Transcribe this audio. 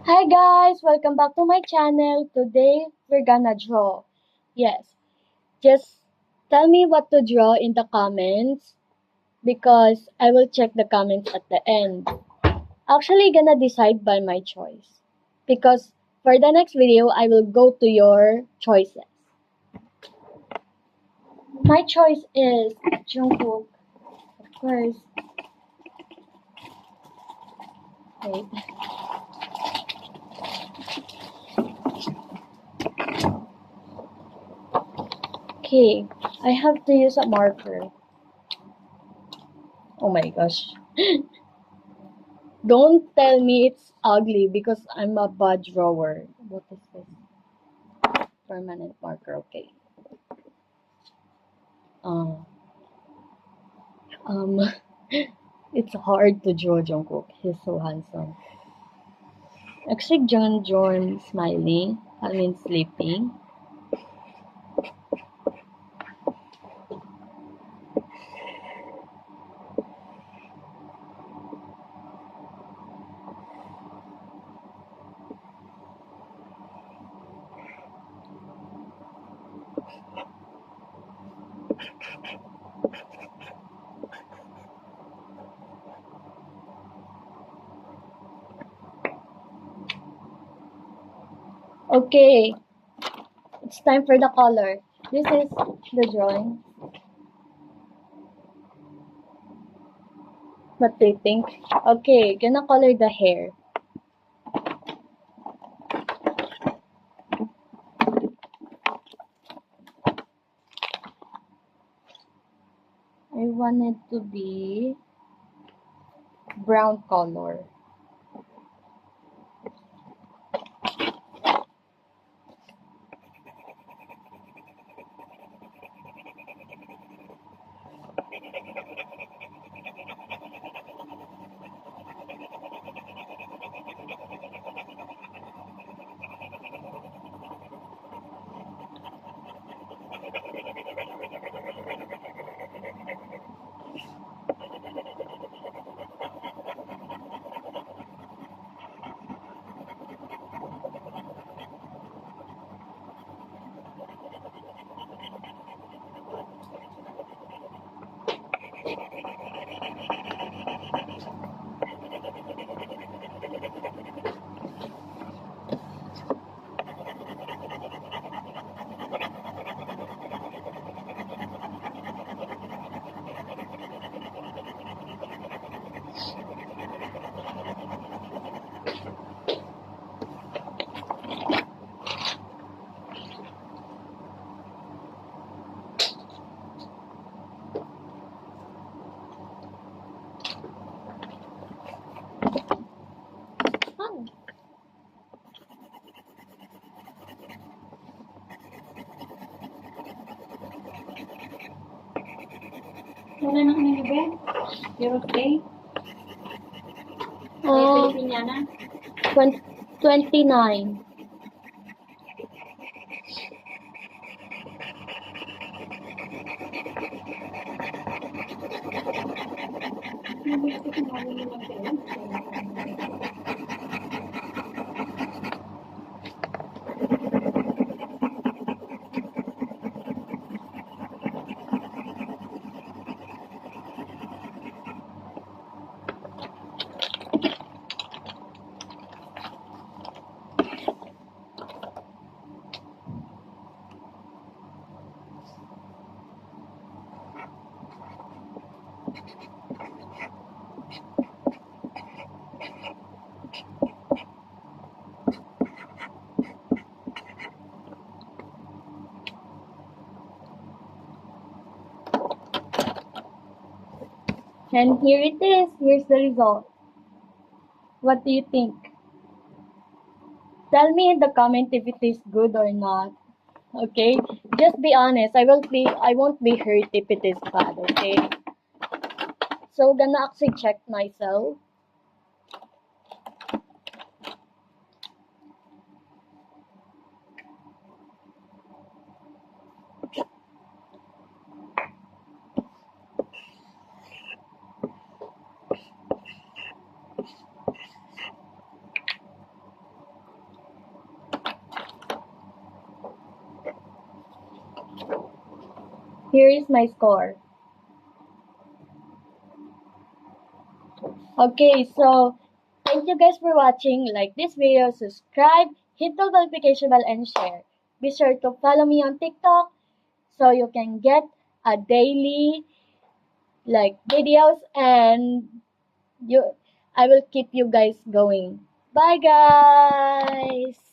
Hi guys, welcome back to my channel. Today we're gonna draw. Yes, just tell me what to draw in the comments because I will check the comments at the end. Actually gonna decide by my choice because for the next video I will go to your choices. My choice is Jungkook, of course. Wait. Okay, I have to use a marker. Oh my gosh. Don't tell me it's ugly because I'm a bad drawer. What is this? Permanent marker, okay. Uh, um, it's hard to draw Jungkook. He's so handsome. Actually, John smiling. I mean sleeping. Okay, it's time for the color. This is the drawing. What do you think? Okay, gonna color the hair. I want it to be brown color. Oh. Wala na kami gabi? You're okay? Uh, Pilipinyana? 29. And here it is. Here's the result. What do you think? Tell me in the comment if it is good or not. Okay? Just be honest. I won't be hurt if it is bad, okay? So gonna actually check myself. Here is my score. Okay, so thank you guys for watching. Like this video, subscribe, hit the notification bell, and share. Be sure to follow me on TikTok so you can get a daily like videos, and you I will keep you guys going. Bye guys.